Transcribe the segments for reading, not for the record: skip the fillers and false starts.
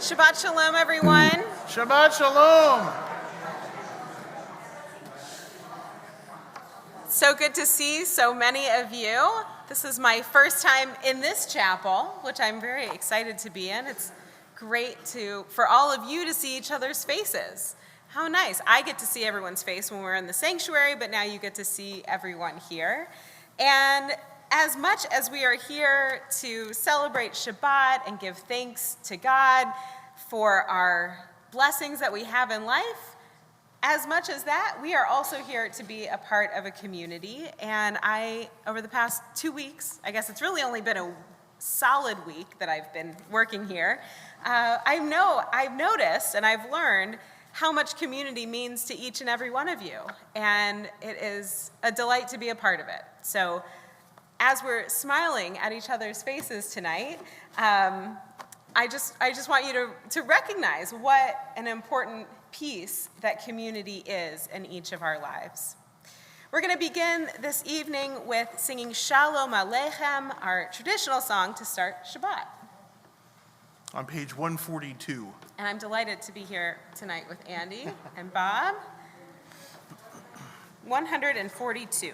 Shabbat Shalom, everyone. Shabbat Shalom. So good to see so many of you. This is my first time in this chapel, which I'm very excited to be in. It's great for all of you to see each other's faces. How nice. I get to see everyone's face when we're in the sanctuary, but now you get to see everyone here. And as much as we are here to celebrate Shabbat and give thanks to God for our blessings that we have in life, as much as that, we are also here to be a part of a community. And over the past 2 weeks, I guess it's really only been a solid week that I've been working here, I've noticed and I've learned how much community means to each and every one of you. And it is a delight to be a part of it. So as we're smiling at each other's faces tonight, I just want you to recognize what an important piece that community is in each of our lives. We're going to begin this evening with singing Shalom Aleichem, our traditional song to start Shabbat. On page 142. And I'm delighted to be here tonight with Andy and Bob. 142.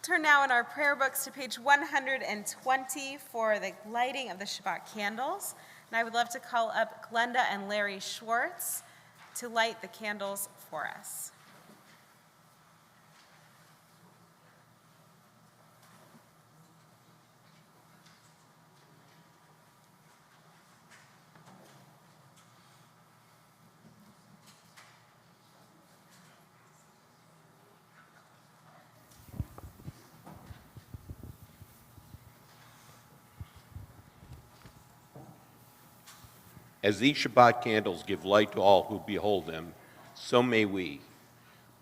Turn now in our prayer books to page 120 for the lighting of the Shabbat candles. And I would love to call up Glenda and Larry Schwartz to light the candles for us. As these Shabbat candles give light to all who behold them, so may we.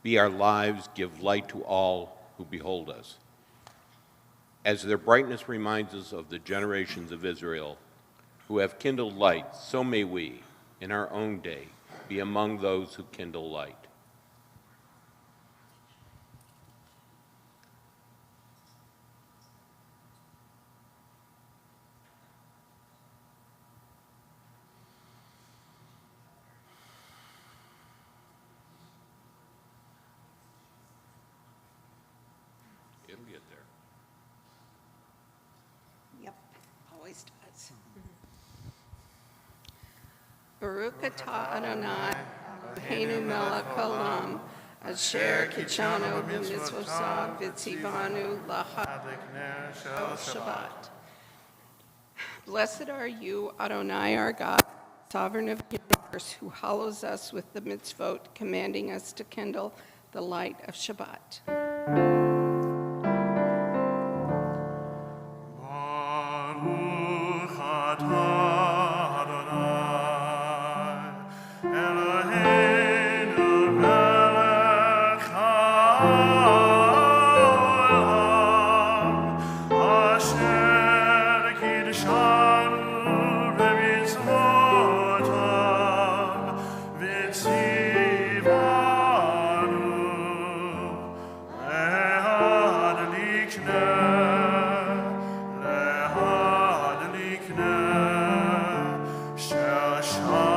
Be our lives give light to all who behold us. As their brightness reminds us of the generations of Israel who have kindled light, so may we, in our own day, be among those who kindle light. It'll get there. Yep, always does. Baruch atah Adonai, Eloheinu melech haolam, asher kitshanu b'mitzvotav v'tzivanu l'chal Shabbat. Blessed are you, Adonai, our God, sovereign of the universe, who hallows us with the mitzvot, commanding us to kindle the light of Shabbat. Baruch atah Adonai, Eloheinu melech haolam, asher kidshanu b'mitzvotav, v'tzivanu להדליקנה של שבת.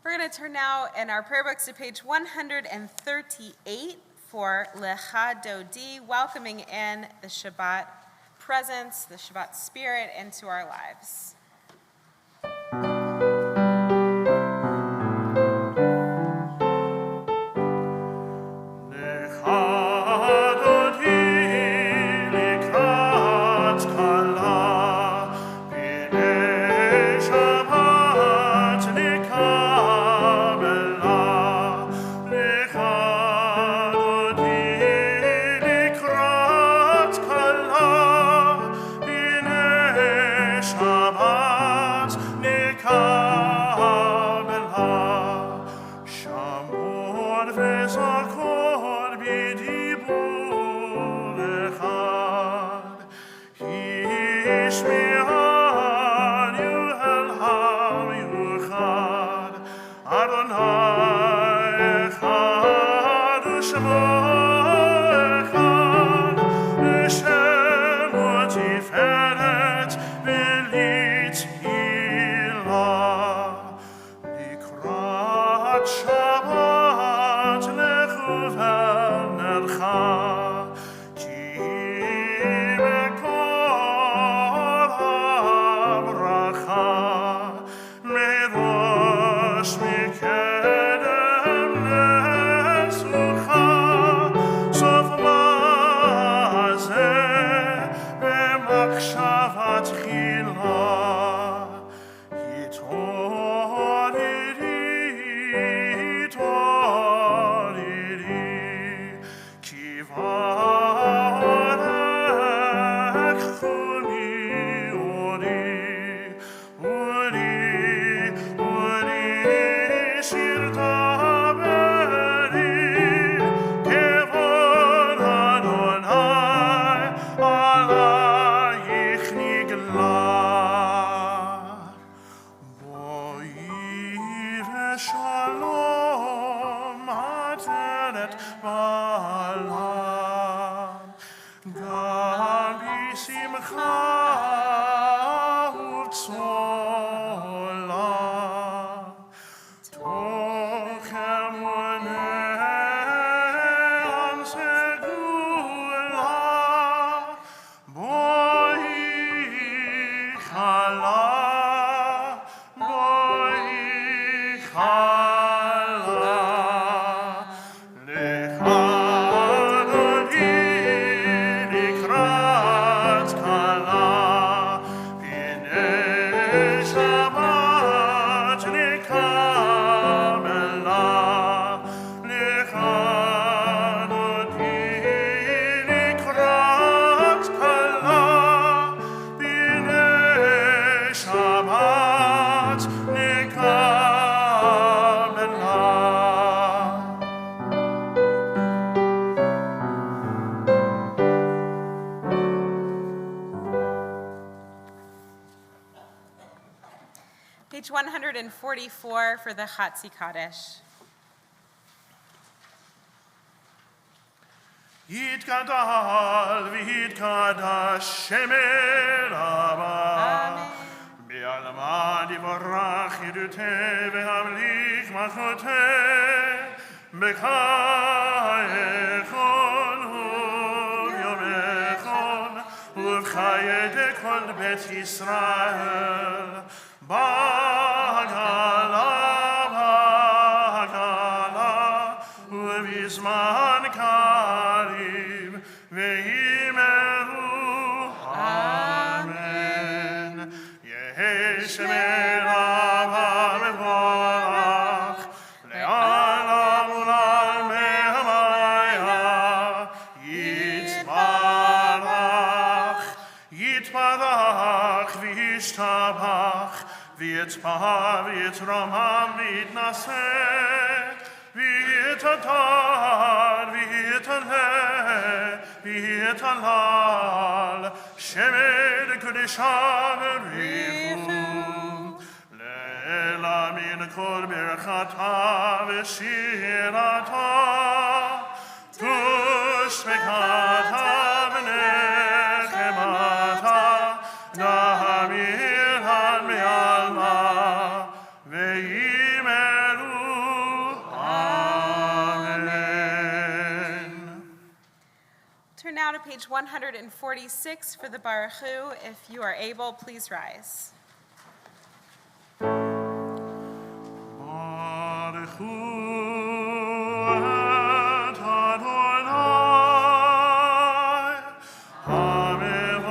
We're going to turn now in our prayer books to page 138 for Lecha Dodi, welcoming in the Shabbat presence, the Shabbat spirit into our lives. Page 144 for the Chatzi Kaddish. יתגדל ויתקדש שמי רבה. בעלמא יברך ידותי והמליך מלכותי. בחיי כל הוא יומי כל ובחיי ידי כל בית ישראל, בעגלה, בעגלה, ובזמן קריב, ויאמרו אמן. יהי שמי רב המבורך, לעולם ולעלמי המaya, יתברך, יתברך וישתבח, ויתפאר ויתרומם ויתנשא, ויתהדר ויתהלל, ויתהלל, שמי לקדושה בריחו. לעילה מן כל ברכתה ושירתה, תושבקתה ונחמתה, נאמילן מעלמה, ויאמרו אמן. Turn now to page 146 for the Baruch Hu. If you are able, please rise. Baruch Hu et Adonai, hamevorach.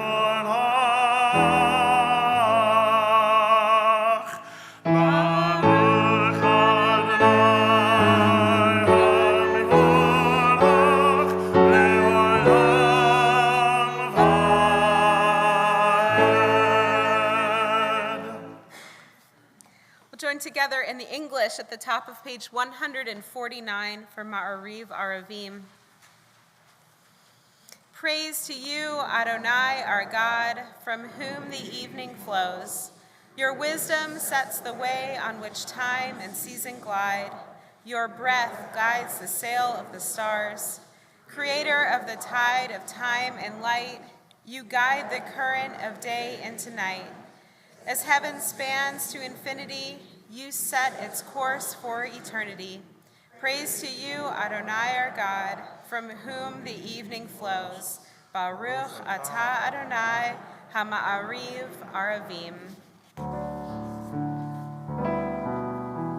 Baruch Adonai, hamevorach, le'olam va'ed. We'll join together in the English at the top of page 149 for Ma'ariv Aravim. Praise to you, Adonai, our God, from whom the evening flows. Your wisdom sets the way on which time and season glide. Your breath guides the sail of the stars. Creator of the tide of time and light, you guide the current of day into night. As heaven spans to infinity, you set its course for eternity. Praise to you, Adonai, our God, from whom the evening flows. Baruch atah Adonai, hama'ariv aravim.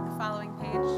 The following page.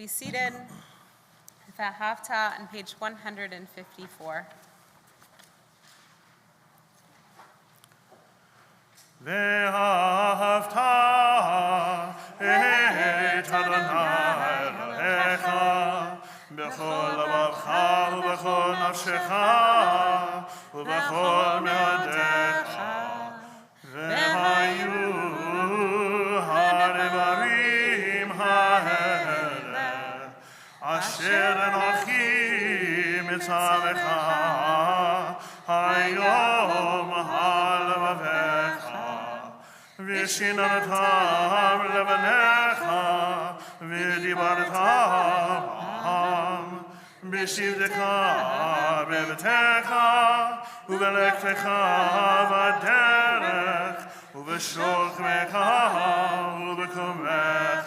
be seated. Vahavta on page 154. ואהבת את אדוני אלוהיך בכל לבבך ובכל נפשך ובכל מאודיך והיו הדברים האלה אשר אנוכי מצווך היום על לבביך ושיננתם לבניך ודיברת בם בשבתך בביתך ובלכתך בדרך ובשוכבך ובקומך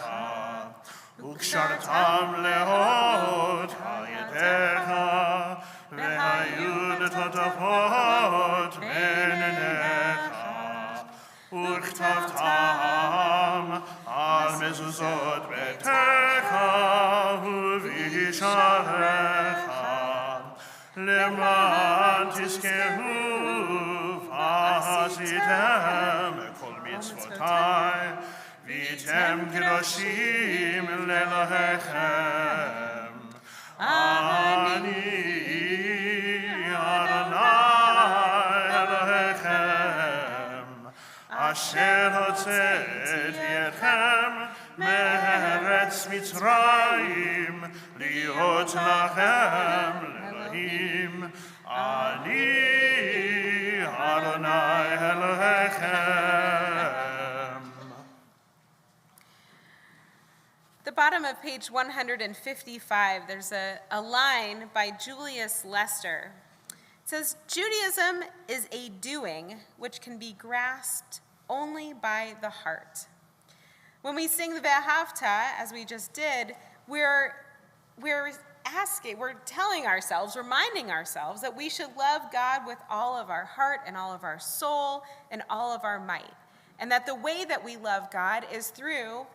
וקשרתם לאות על ידיך והיו לטוטפות בין עיניך וכתבתם על מזוזות ביתך ובשעריך למען תזכרו ועשיתם כל מצוותי והייתם קדושים לאלוהיכם. אני אדוני אלוהיכם אשר הוצאתי אתכם מארץ מצרים להיות לכם לאלוהים. אני אדוני אלוהיכם. At the bottom of page 155, there's a line by Julius Lester. It says, Judaism is a doing which can be grasped only by the heart. When we sing the Vahavta, as we just did, we're telling ourselves, reminding ourselves that we should love God with all of our heart and all of our soul and all of our might. And that the way that we love God is through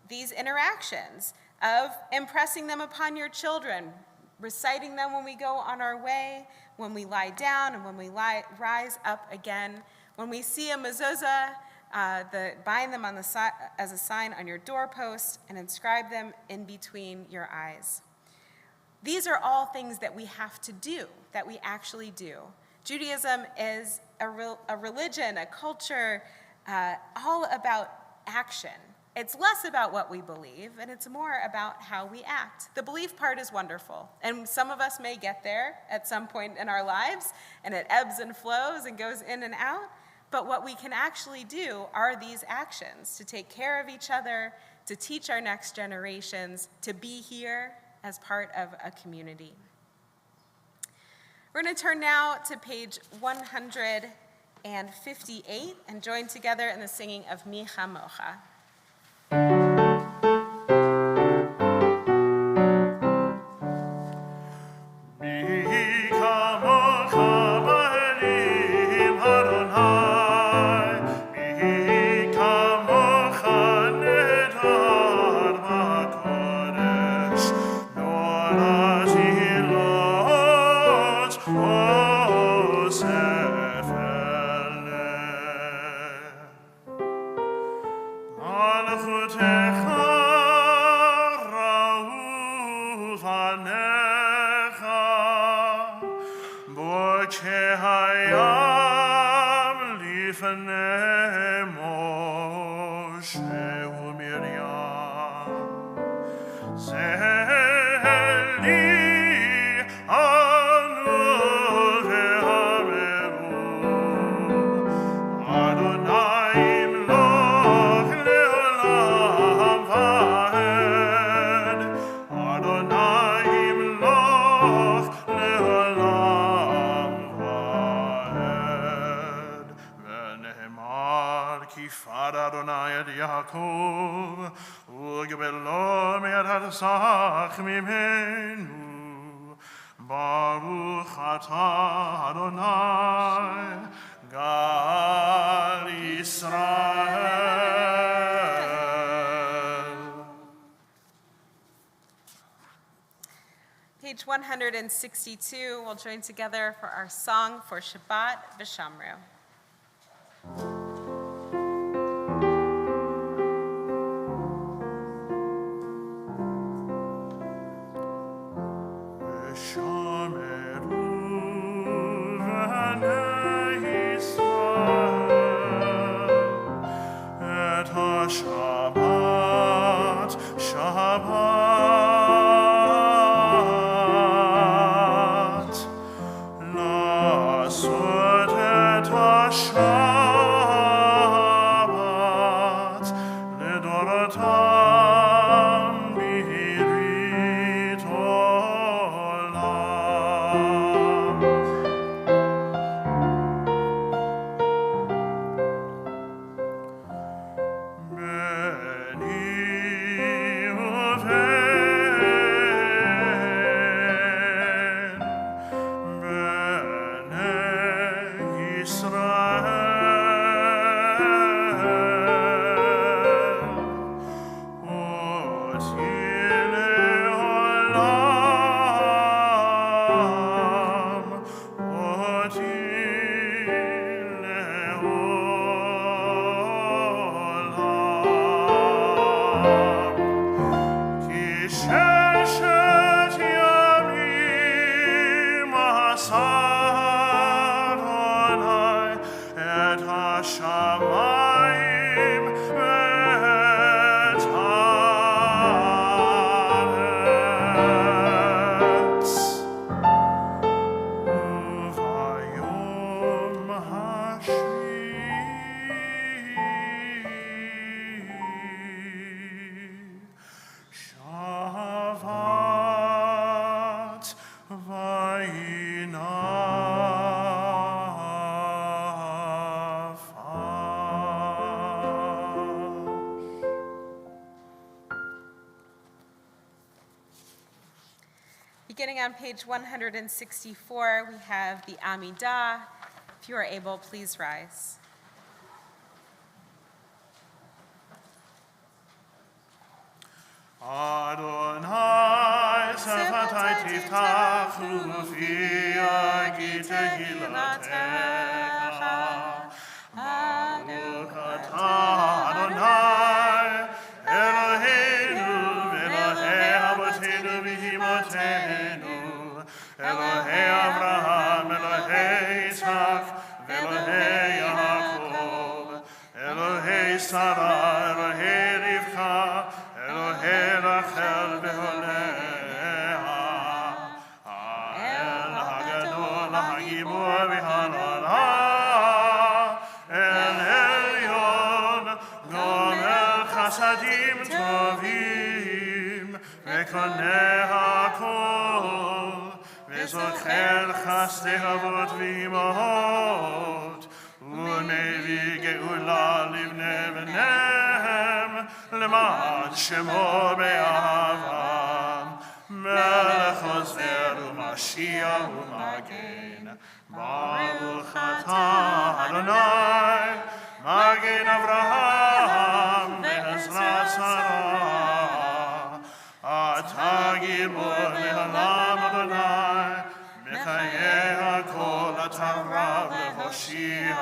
these interactions of impressing them upon your children, reciting them when we go on our way, when we lie down and when we rise up again. When we see a mezuzah, bind them on as a sign on your doorpost and inscribe them in between your eyes. These are all things that we have to do, that we actually do. Judaism is a religion, a culture, all about action. It's less about what we believe, and it's more about how we act. The belief part is wonderful, and some of us may get there at some point in our lives, and it ebbs and flows and goes in and out. But what we can actually do are these actions, to take care of each other, to teach our next generations, to be here as part of a community. We're going to turn now to page 158 and join together in the singing of Mi Chamocha. Baruch atah Adonai Gal Yisrael. Page 162, we'll join together for our song for Shabbat V'Shamru. Shabbat, Shabbat, לעשות את השבת לדורותם ברית עולם. השמיים ואת הארץ וביום השביעי שבת Beginning on page 164, we have the Amidah. If you are able, please rise. Adonai, Sefatai Tiftach, Ufi Yagi Tehilatecha. Baruch atah Adonai, Eloheinu, Elohei Avotenu v'Imotenu, Elohei Avraham, Elohei Yitzchak, Elohei Yaakov, Elohei Sarah, Elohei Rivka, Elohei Rachel v'Holea, Ha'el Hagadol Ha'gibor v'Hanora, El Elyon, Gomel Chasadim Tovim, V'koneh HaKol, V'zocher Chasdei Avot v'Imahot, U'mevii Geula Livnei B'nehem, למען שמו באהבה, מלך עוזר ומשיח ומגן. ברוך אתה אדוני, מגן אברהם ועזרת שרה. אתה גיבור לעולם אדוני, מחיי הכל אתה רב להושיע.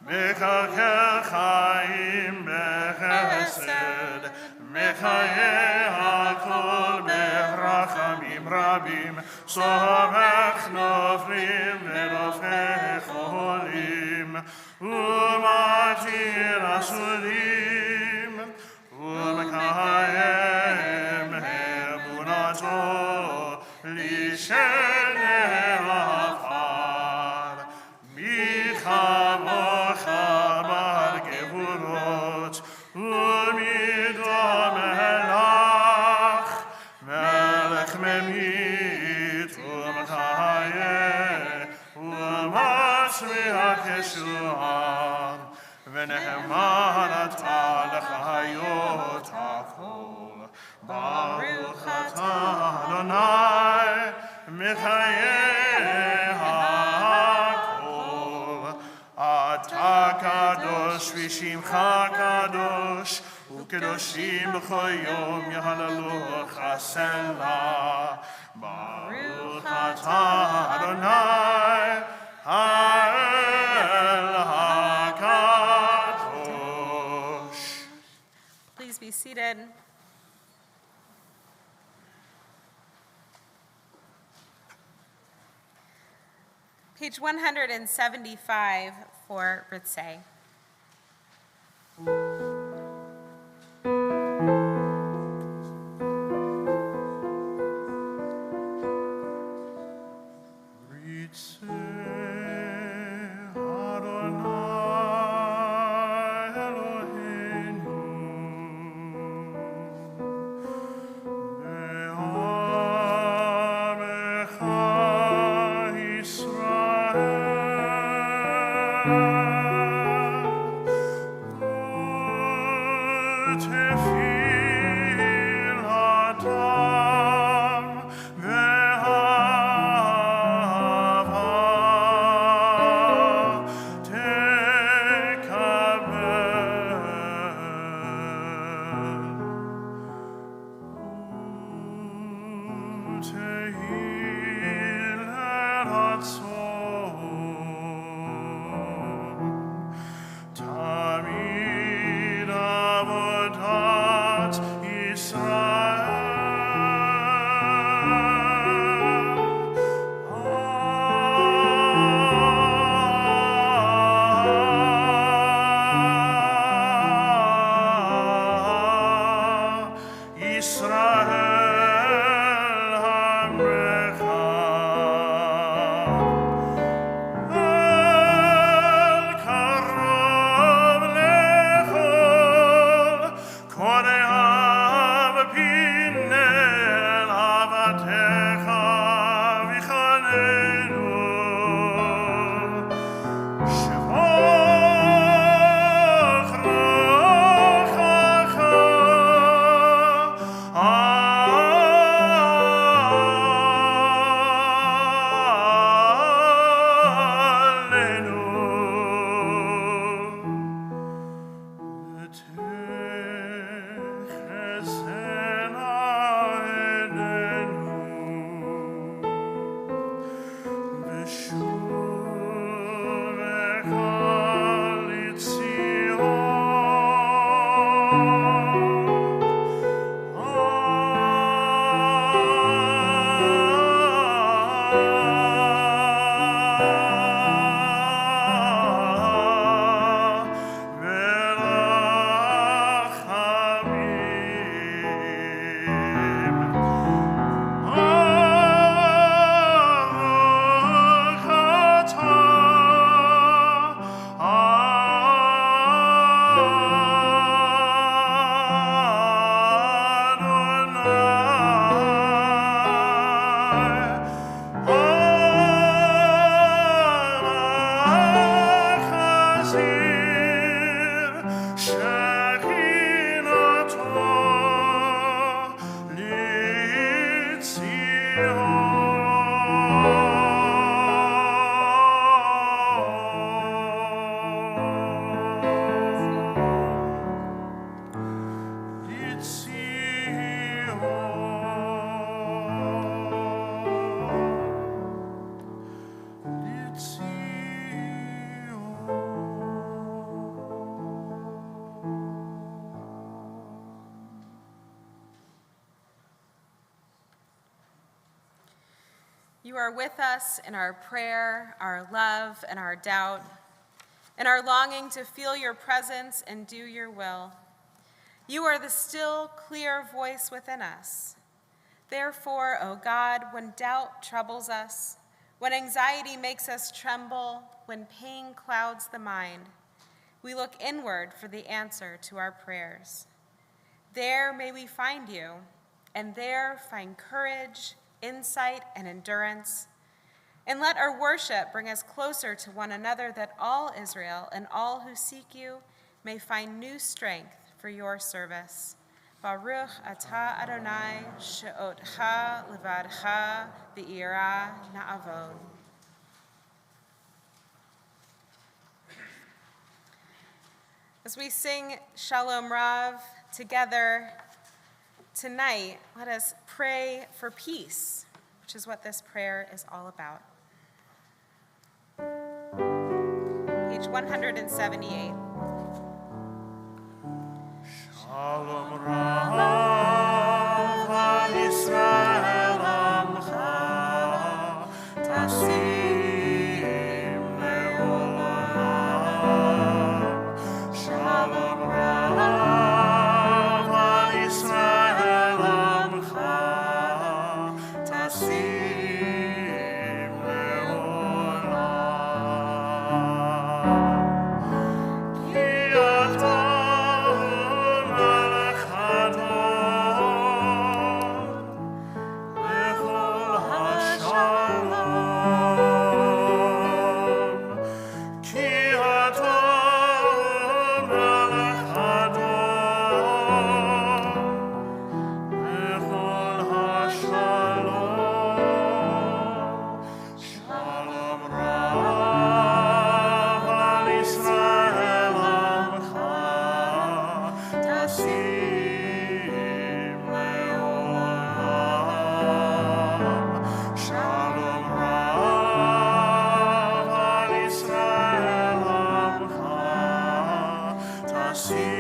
מקלקל חיים בחסד, מחיי הכל ברחמים רבים, סומך נופלים ורופא חולים, ומתיר אסורים, ומקיים אמונתו לשני עפר. מי כמוך מר גבורות, ומידו מלך, מלך ממית ומחיה, ומצמיח ישועה, ונאמן אתה לחיות הכל. ברוך אתה אדוני, מחיי הכל. אתה קדוש ושמך קדוש, וקדושים בכל יום יהללוך הסלע. ata Adonai ha'el hakadosh. Please be seated. Page 175 for Ritzay. You are with us in our prayer, our love, and our doubt, and our longing to feel your presence and do your will. You are the still, clear voice within us. Therefore, O God, when doubt troubles us, when anxiety makes us tremble, when pain clouds the mind, we look inward for the answer to our prayers. There may we find you, and there find courage, insight, and endurance. And let our worship bring us closer to one another, that all Israel and all who seek you may find new strength for your service. Baruch atah Adonai she'otcha levadcha v'ira na'avod. As we sing Shalom Rav together tonight, let us pray for peace, which is what this prayer is all about. Page 178. Shalom Rav Yisrael Amcha Tasim Leolam. Shalom Rav Yisrael Amcha Tasim Leolam. Ki ata Shalom Rav Yisrael Amcha Tasim Leolam.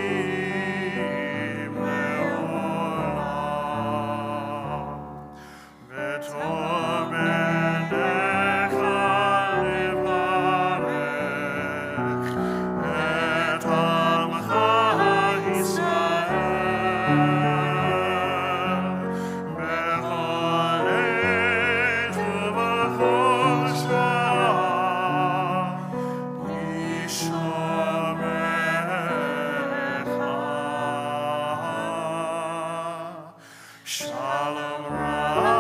Shalom Rav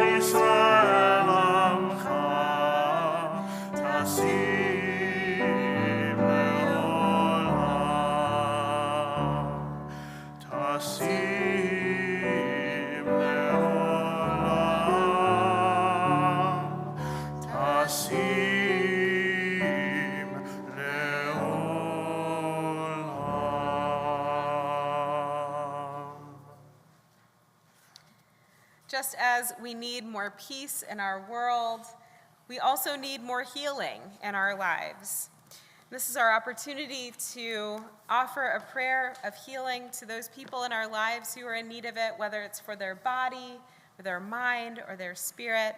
Yisrael Amcha Tasim Leolam. Tasim Just as we need more peace in our world, we also need more healing in our lives. This is our opportunity to offer a prayer of healing to those people in our lives who are in need of it, whether it's for their body, or their mind, or their spirit.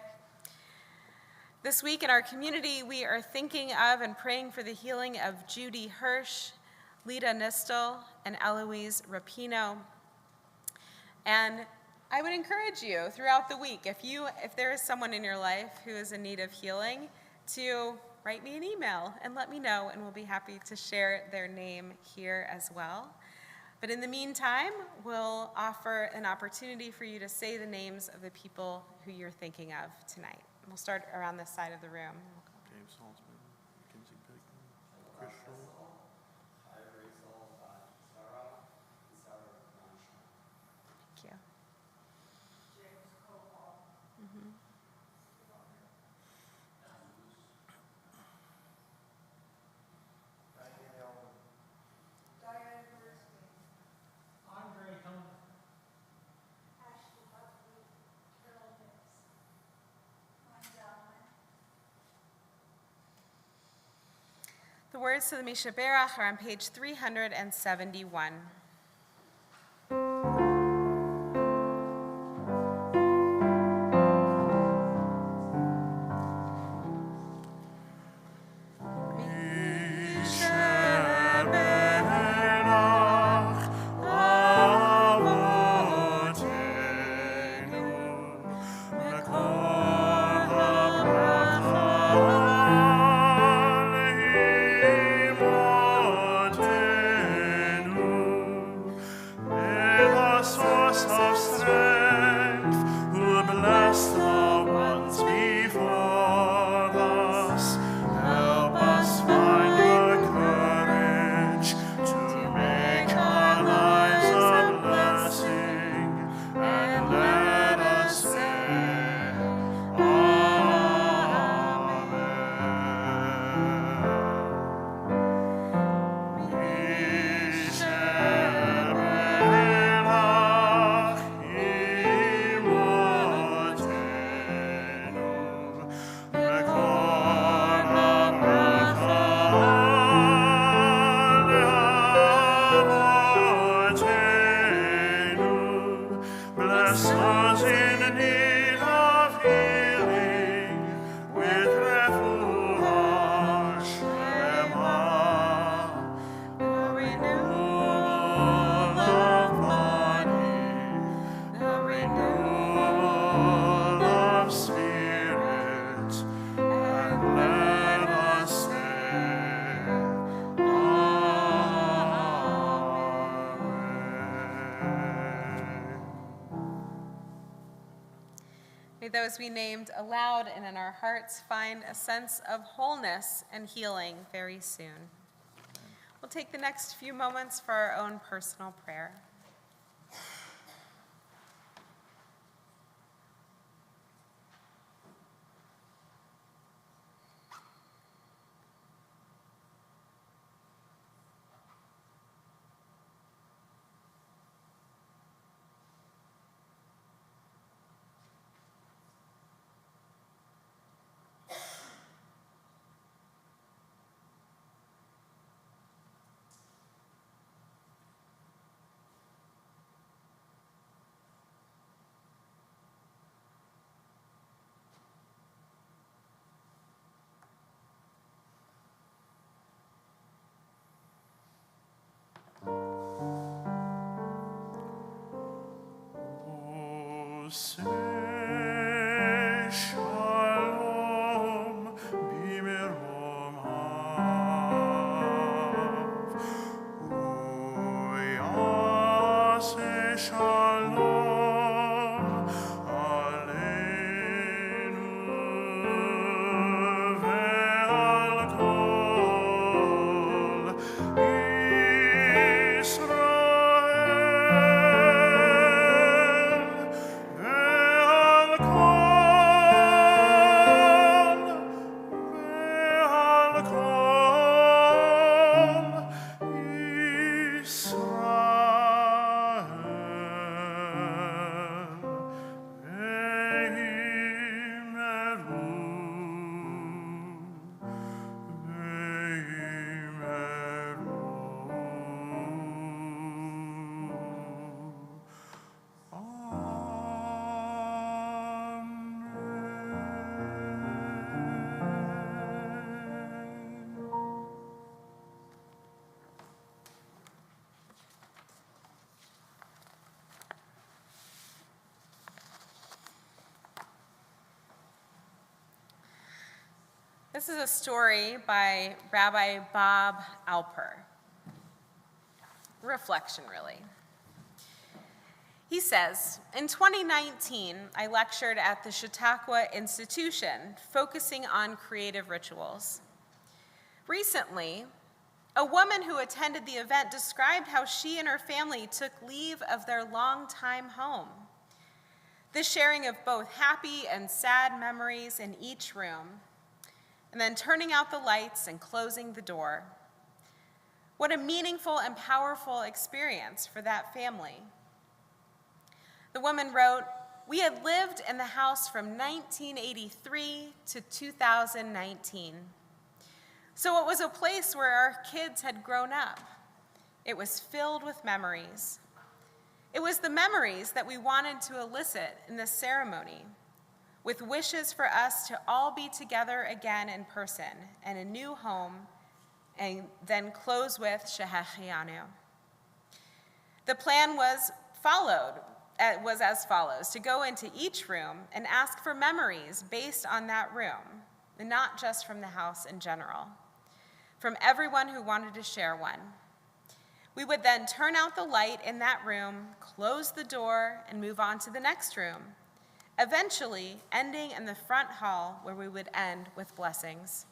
This week in our community, we are thinking of and praying for the healing of Judy Hirsch, Lita Nistel, and Eloise Rapino. And I would encourage you throughout the week, if there is someone in your life who is in need of healing, to write me an email and let me know, and we'll be happy to share their name here as well. But in the meantime, we'll offer an opportunity for you to say the names of the people who you're thinking of tonight. We'll start around this side of the room. James Salzman, Mackenzie Pick, Chris Scholl. Thank you. The words to the Mishaberach are on page 371. Amen. May those we named aloud and in our hearts find a sense of wholeness and healing very soon. We'll take the next few moments for our own personal prayer. Say shalom b'miromav, uyase shalom aleinu ve'al kol Israel. This is a story by Rabbi Bob Alper. Reflection, really. He says, in 2019, I lectured at the Chautauqua Institution, focusing on creative rituals. Recently, a woman who attended the event described how she and her family took leave of their longtime home. The sharing of both happy and sad memories in each room, and then turning out the lights and closing the door. What a meaningful and powerful experience for that family. The woman wrote, "We had lived in the house from 1983 to 2019. So it was a place where our kids had grown up. It was filled with memories. It was the memories that we wanted to elicit in this ceremony, with wishes for us to all be together again in person in a new home, and then close with Shehechianu." The plan was as follows: to go into each room and ask for memories based on that room, and not just from the house in general, from everyone who wanted to share one. We would then turn out the light in that room, close the door, and move on to the next room, eventually ending in the front hall where we would end with blessings.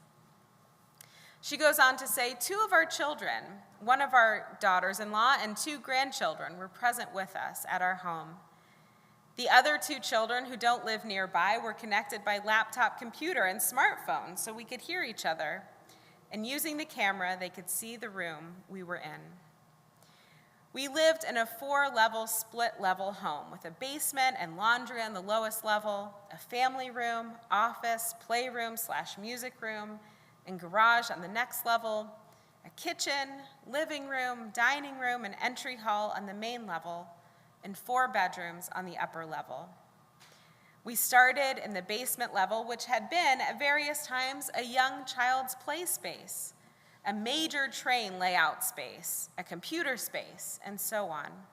She goes on to say, 2 of our children, one of our daughters-in-law and 2 grandchildren, were present with us at our home. The other 2 children who don't live nearby were connected by laptop computer and smartphone so we could hear each other, and using the camera, they could see the room we were in. We lived in a 4-level split-level home with a basement and laundry on the lowest level, a family room, office, playroom/music room, and garage on the next level, a kitchen, living room, dining room, and entry hall on the main level, and 4 bedrooms on the upper level. We started in the basement level, which had been at various times a young child's play space, a major train layout space, a computer space, and so on.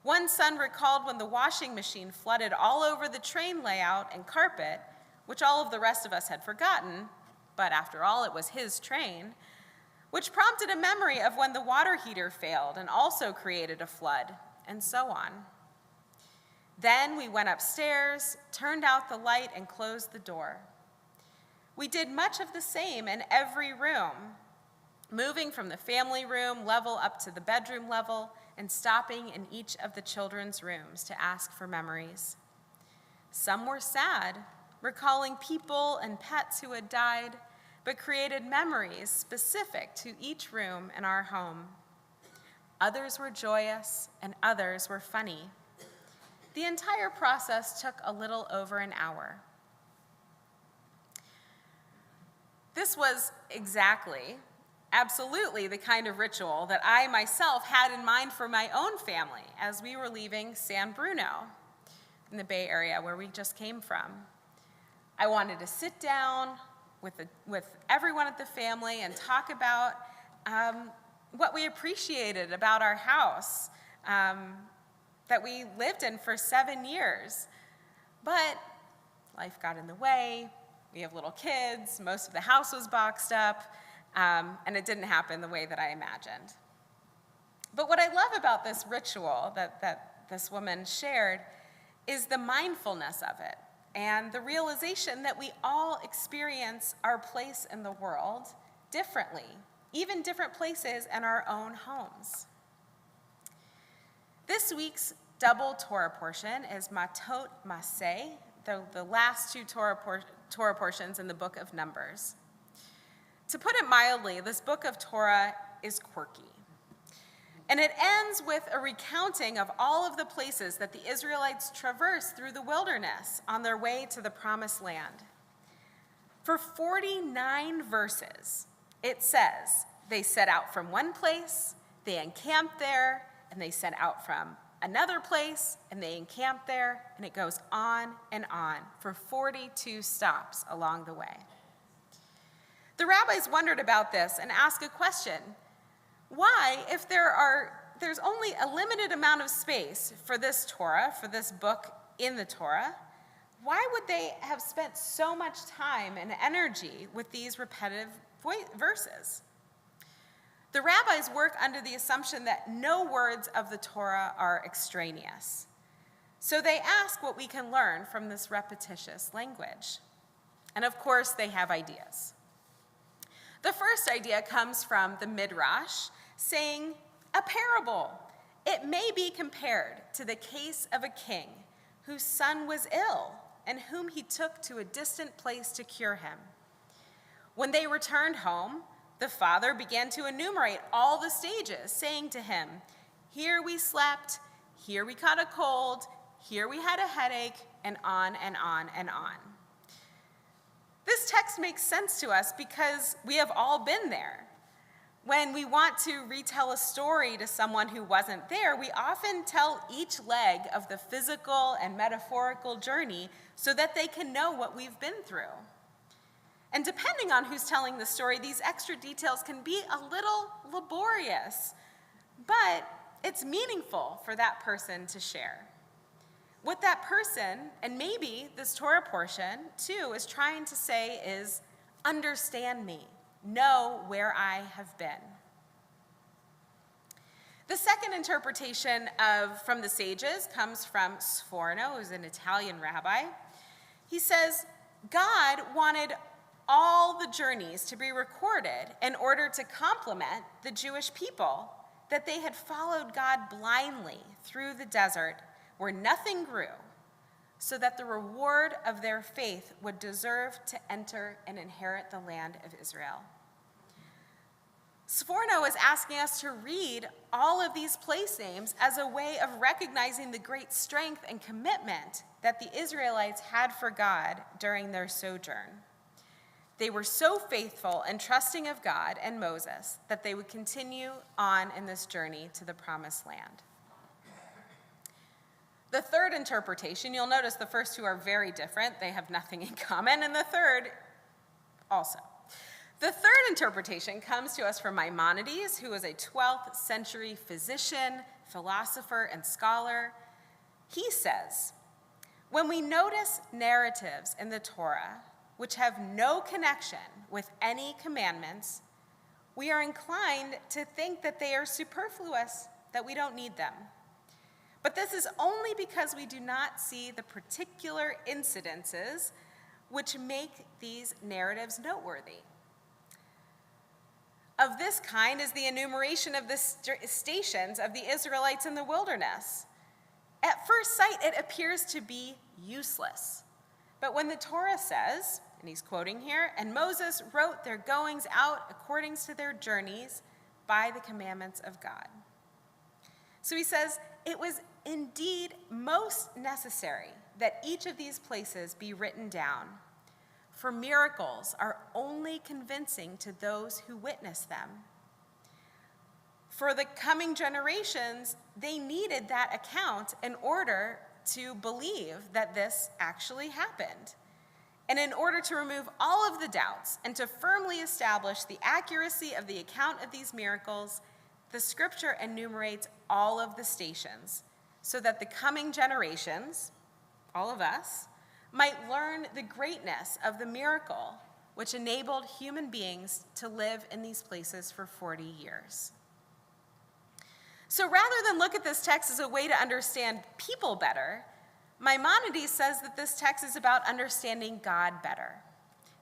One son recalled when the washing machine flooded all over the train layout and carpet, which all of the rest of us had forgotten, but after all, it was his train, which prompted a memory of when the water heater failed and also created a flood, and so on. Then we went upstairs, turned out the light, and closed the door. We did much of the same in every room, moving from the family room level up to the bedroom level and stopping in each of the children's rooms to ask for memories. Some were sad, recalling people and pets who had died, but created memories specific to each room in our home. Others were joyous, and others were funny. The entire process took a little over an hour. This was absolutely the kind of ritual that I myself had in mind for my own family as we were leaving San Bruno in the Bay Area where we just came from. I wanted to sit down with everyone at the family and talk about what we appreciated about our house that we lived in for 7 years. But life got in the way. We have little kids. Most of the house was boxed up, and it didn't happen the way that I imagined. But what I love about this ritual that this woman shared is the mindfulness of it and the realization that we all experience our place in the world differently, even different places in our own homes. This week's double Torah portion is Matot Maseh, the last two Torah portions in the book of Numbers. To put it mildly, this book of Torah is quirky. And it ends with a recounting of all of the places that the Israelites traversed through the wilderness on their way to the Promised Land. For 49 verses, it says they set out from one place, they encamped there, and they set out from another place, and they encamped there, and it goes on for 42 stops along the way. The rabbis wondered about this and asked a question. Why, if there's only a limited amount of space for this Torah, for this book in the Torah, why would they have spent so much time and energy with these repetitive verses? The rabbis work under the assumption that no words of the Torah are extraneous. So they ask what we can learn from this repetitious language. And of course, they have ideas. The first idea comes from the Midrash, saying, a parable. It may be compared to the case of a king whose son was ill and whom he took to a distant place to cure him. When they returned home, the father began to enumerate all the stages, saying to him, here we slept, here we caught a cold, here we had a headache, and on and on and on. This text makes sense to us because we have all been there. When we want to retell a story to someone who wasn't there, we often tell each leg of the physical and metaphorical journey so that they can know what we've been through. And depending on who's telling the story, these extra details can be a little laborious, but it's meaningful for that person to share. What that person, and maybe this Torah portion too, is trying to say is, understand me, know where I have been. The second interpretation from the sages comes from Sforno, who's an Italian rabbi. He says, God wanted all the journeys to be recorded in order to complement the Jewish people, that they had followed God blindly through the desert where nothing grew, so that the reward of their faith would deserve to enter and inherit the land of Israel. Sforno is asking us to read all of these place names as a way of recognizing the great strength and commitment that the Israelites had for God during their sojourn. They were so faithful and trusting of God and Moses that they would continue on in this journey to the Promised Land. The third interpretation, you'll notice the first two are very different. They have nothing in common, and the third also. The third interpretation comes to us from Maimonides, who was a 12th century physician, philosopher, and scholar. He says, when we notice narratives in the Torah which have no connection with any commandments, we are inclined to think that they are superfluous, that we don't need them. But this is only because we do not see the particular incidences which make these narratives noteworthy. Of this kind is the enumeration of the stations of the Israelites in the wilderness. At first sight, it appears to be useless. But when the Torah says, and he's quoting here, and Moses wrote their goings out according to their journeys by the commandments of God. So he says, it was indeed most necessary that each of these places be written down, for miracles are only convincing to those who witness them. For the coming generations, they needed that account in order to believe that this actually happened. And in order to remove all of the doubts and to firmly establish the accuracy of the account of these miracles, the scripture enumerates all of the stations so that the coming generations, all of us, might learn the greatness of the miracle which enabled human beings to live in these places for 40 years. So rather than look at this text as a way to understand people better, Maimonides says that this text is about understanding God better,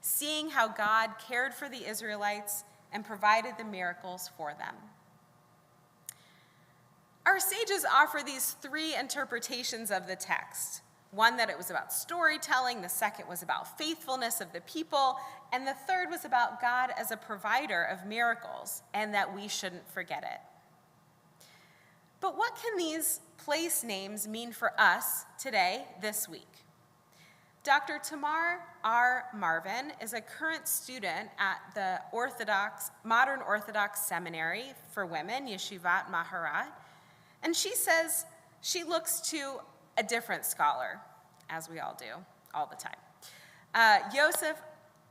seeing how God cared for the Israelites and provided the miracles for them. Our sages offer these three interpretations of the text. One, that it was about storytelling, the second was about faithfulness of the people, and the third was about God as a provider of miracles, and that we shouldn't forget it. But what can these place names mean for us today, this week? Dr. Tamar R. Marvin is a current student at the Modern Orthodox Seminary for Women, Yeshivat Maharat, and she says she looks to a different scholar, as we all do, all the time. Yosef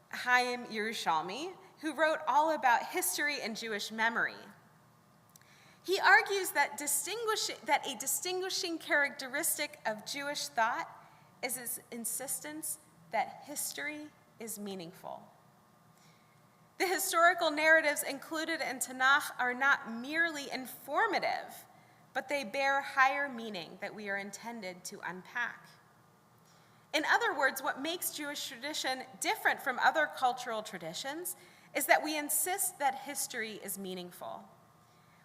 Chaim Yerushalmi, who wrote all about history and Jewish memory. He argues that a distinguishing characteristic of Jewish thought is its insistence that history is meaningful. The historical narratives included in Tanakh are not merely informative, but they bear higher meaning that we are intended to unpack. In other words, what makes Jewish tradition different from other cultural traditions is that we insist that history is meaningful.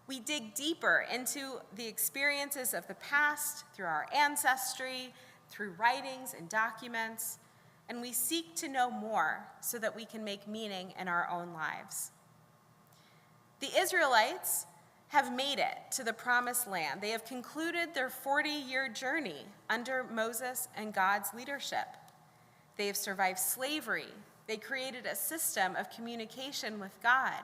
We dig deeper into the experiences of the past through our ancestry, through writings and documents, and we seek to know more so that we can make meaning in our own lives. The Israelites have made it to the promised land. They have concluded their 40-year journey under Moses and God's leadership. They have survived slavery. They created a system of communication with God.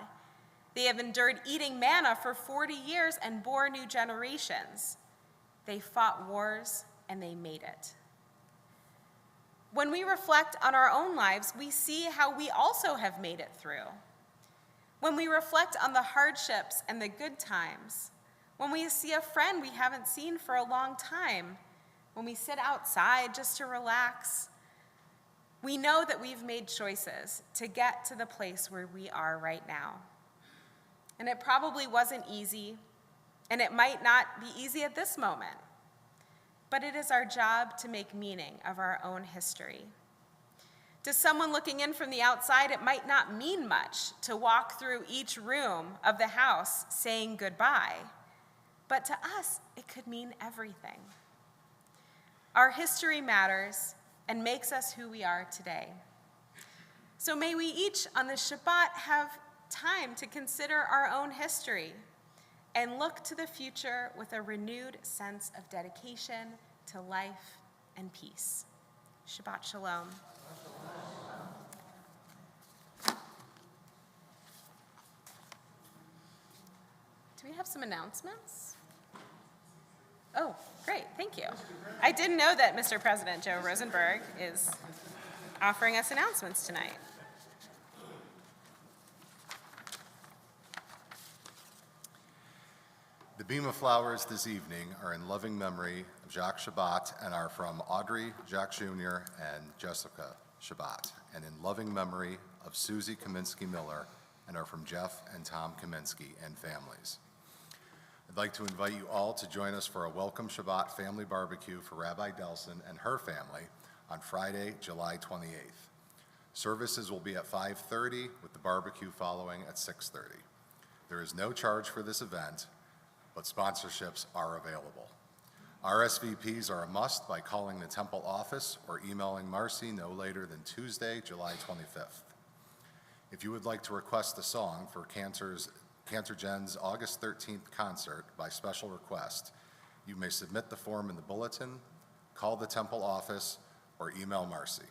They have endured eating manna for 40 years and bore new generations. They fought wars and they made it. When we reflect on our own lives, we see how we also have made it through. When we reflect on the hardships and the good times, when we see a friend we haven't seen for a long time, when we sit outside just to relax, we know that we've made choices to get to the place where we are right now. And it probably wasn't easy, and it might not be easy at this moment, but it is our job to make meaning of our own history. To someone looking in from the outside, it might not mean much to walk through each room of the house saying goodbye, but to us, it could mean everything. Our history matters and makes us who we are today. So may we each on the Shabbat have time to consider our own history and look to the future with a renewed sense of dedication to life and peace. Shabbat Shalom. Do we have some announcements? Oh, great, thank you. I didn't know that Mr. President Joe Rosenberg is offering us announcements tonight. The beam of flowers this evening are in loving memory of Jacques Shabbat and are from Audrey, Jack Jr., and Jessica Shabbat, and in loving memory of Susie Kaminsky Miller and are from Jeff and Tom Kaminsky and families. I'd like to invite you all to join us for a Welcome Shabbat family barbecue for Rabbi Delson and her family on Friday, July 28th. Services will be at 5:30 with the barbecue following at 6:30. There is no charge for this event, but sponsorships are available. RSVPs are a must by calling the temple office or emailing Marcy no later than Tuesday, July 25th. If you would like to request a song for Cantor Gen's August 13th concert by special request, you may submit the form in the bulletin, call the temple office, or email Marcy.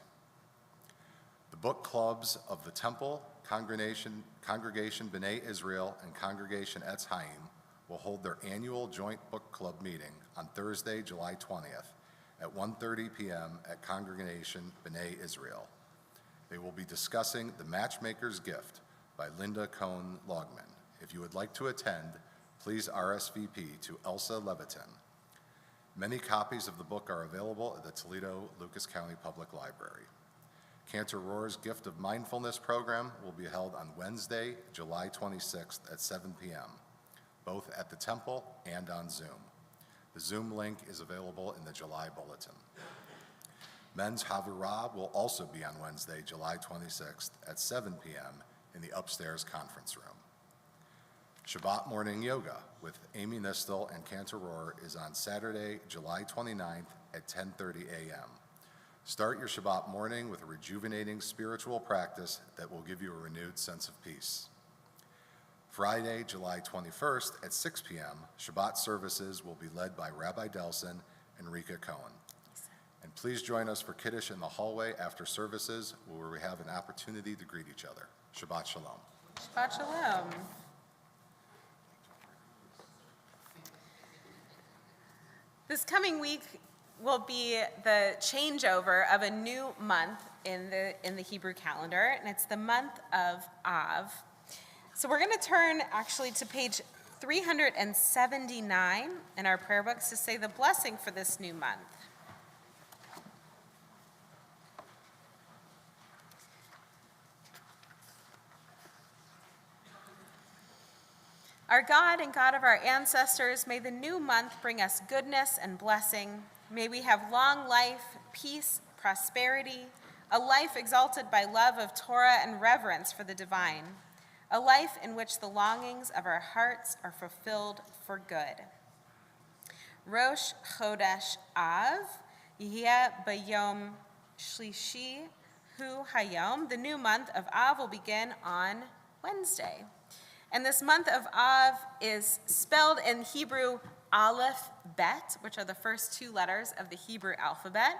The book clubs of the Temple, Congregation B'nai Israel, and Congregation Etz Chaim will hold their annual joint book club meeting on Thursday, July 20th at 1:30 p.m. at Congregation B'nai Israel. They will be discussing The Matchmaker's Gift by Linda Cohn Logman. If you would like to attend, please RSVP to Elsa Levitin. Many copies of the book are available at the Toledo Lucas County Public Library. Cantor Rohr's Gift of Mindfulness program will be held on Wednesday, July 26th at 7 p.m., both at the Temple and on Zoom. The Zoom link is available in the July bulletin. Men's Havurah will also be on Wednesday, July 26th at 7 p.m. in the upstairs conference room. Shabbat morning yoga with Amy Nistel and Cantor Rohr is on Saturday, July 29th at 10:30 a.m. Start your Shabbat morning with a rejuvenating spiritual practice that will give you a renewed sense of peace. Friday, July 21st at 6 p.m., Shabbat services will be led by Rabbi Delson and Rika Cohen. And please join us for Kiddush in the hallway after services, where we have an opportunity to greet each other. Shabbat Shalom. Shabbat Shalom. This coming week will be the changeover of a new month in the Hebrew calendar, and it's the month of Av. So we're going to turn actually to page 379 in our prayer books to say the blessing for this new month. Our God and God of our ancestors, may the new month bring us goodness and blessing. May we have long life, peace, prosperity, a life exalted by love of Torah and reverence for the divine, a life in which the longings of our hearts are fulfilled for good. Rosh Chodesh Av, Yeh Bayom Shlishi Hu Hayom. The new month of Av will begin on Wednesday. And this month of Av is spelled in Hebrew Aleph Bet, which are the first two letters of the Hebrew alphabet.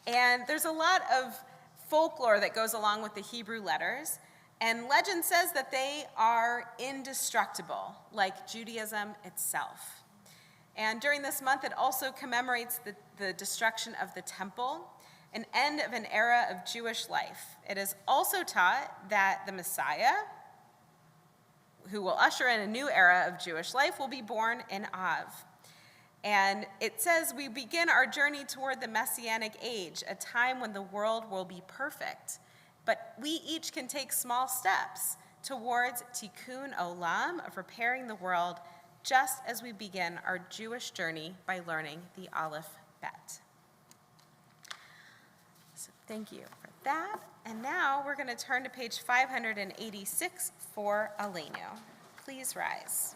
And there's a lot of folklore that goes along with the Hebrew letters. And legend says that they are indestructible, like Judaism itself. And during this month, it also commemorates the destruction of the temple, an end of an era of Jewish life. It is also taught that the Messiah, who will usher in a new era of Jewish life, will be born in Av. And it says we begin our journey toward the Messianic age, a time when the world will be perfect. But we each can take small steps towards tikkun olam, of repairing the world, just as we begin our Jewish journey by learning the Aleph Bet. So thank you for that. And now we're going to turn to page 586 for Aleinu. Please rise.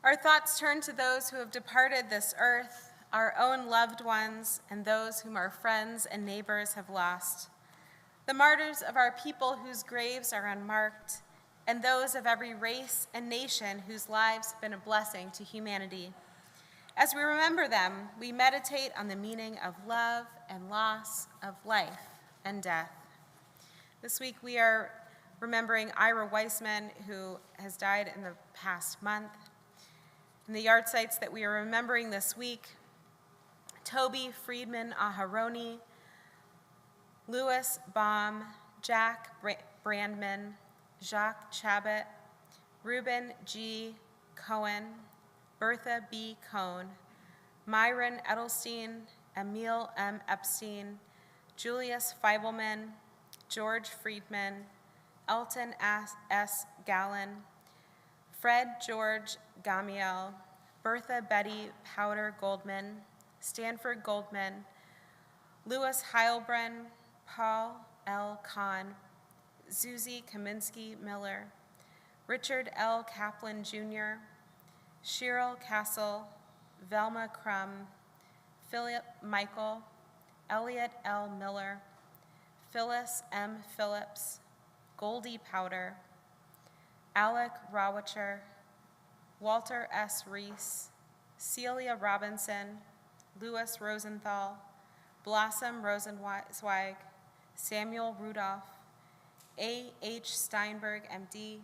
Our thoughts turn to those who have departed this earth, our own loved ones, and those whom our friends and neighbors have lost. The martyrs of our people whose graves are unmarked, and those of every race and nation whose lives have been a blessing to humanity. As we remember them, we meditate on the meaning of love and loss, of life and death. This week we are remembering Ira Weissman, who has died in the past month. In the yard sites that we are remembering this week, Toby Friedman Aharoni, Louis Baum, Jack Brandman, Jacques Chabot, Reuben G. Cohen, Bertha B. Cohn, Myron Edelstein, Emil M. Epstein, Julius Feibelman, George Friedman, Elton S. Gallen, Fred George Gamiel, Bertha Betty Powder Goldman, Stanford Goldman, Louis Heilbrunn, Paul L. Kahn, Susie Kaminsky Miller, Richard L. Kaplan Jr., Cheryl Castle, Velma Crum, Philip Michael, Elliot L. Miller, Phyllis M. Phillips, Goldie Powder, Alec Rawacher, Walter S. Reese, Celia Robinson, Louis Rosenthal, Blossom Rosenzweig, Samuel Rudolph, A. H. Steinberg, M.D.,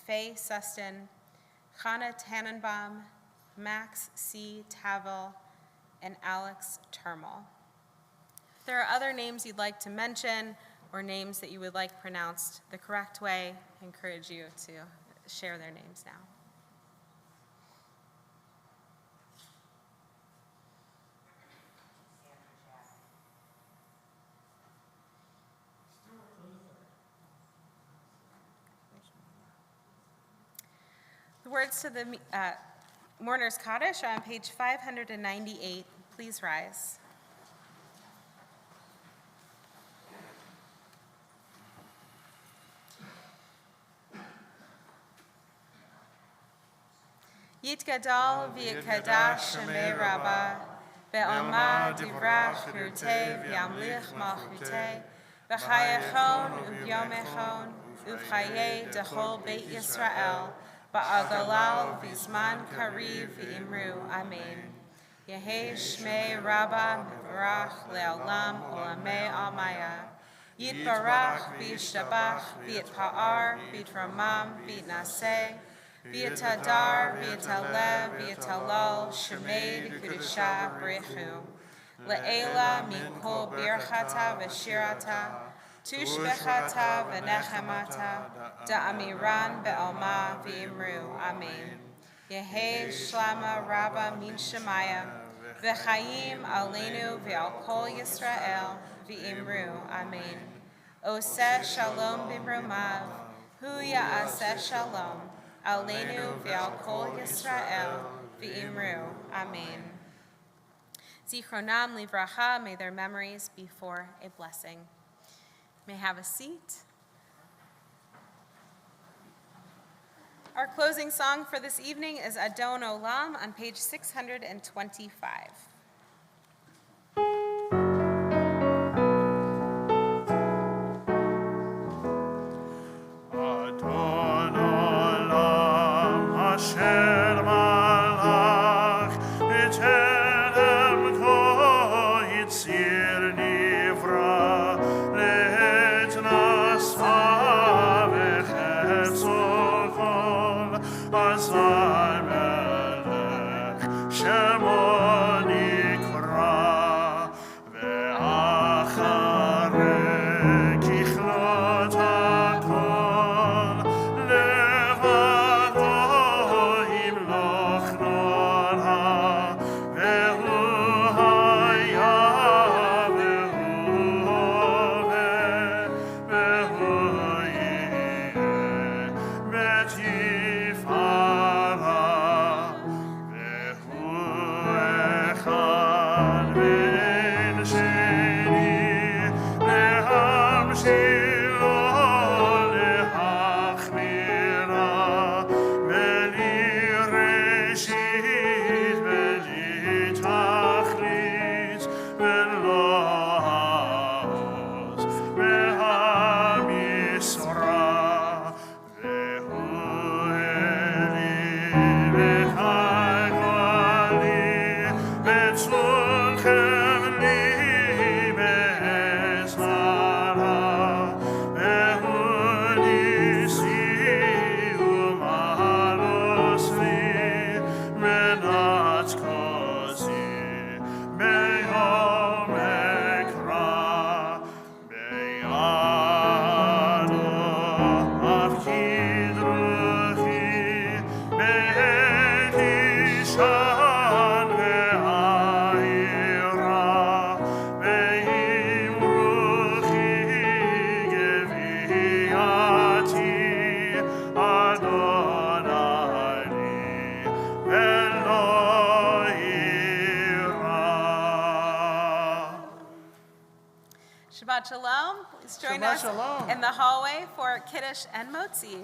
Faye Sustin, Hannah Tannenbaum, Max C. Tavel, and Alex Termal. If there are other names you'd like to mention or names that you would like pronounced the correct way, I encourage you to share their names now. The words to the Mourner's Kaddish are on page 598. Please rise. Yitgadal v'yikadash shemei Rabbah, be'alma divrach hirtei v'yamlich malchutei, v'chayechon u'yomechon u'chayei dechol beit Yisrael, ba'agalal v'zman kariv v'imru. Amen. Yehei shmei Rabbah mevarach le'olam olamei almaya. Yitbarach v'yishtabach v'yitpa'ar v'yitramam v'yitnaseh v'yitadar v'yitalev v'yitalal shemei v'kudisha b'rechu. Le'ela mikol birchata v'shirata tushbechata v'nechemata da'amiran be'alma v'imru. Amen. Yehei shlama Rabbah min shemayim v'chayim aleinu v'al kol Yisrael v'imru. Amen. Oseh shalom b'mromav hu ya'aseh shalom aleinu v'al kol Yisrael v'imru. Amen. Zichronam livracha, may their memories be for a blessing. May have a seat. Our closing song for this evening is Adon Olam on page 625. Adon olam asher malach b'telem kol yitzir nivra le'et nasa v'chetzol kol azar melech shemoni Shabbat Shalom. Please join Shabbat us Shalom. in the hallway for Kiddush and Motzi.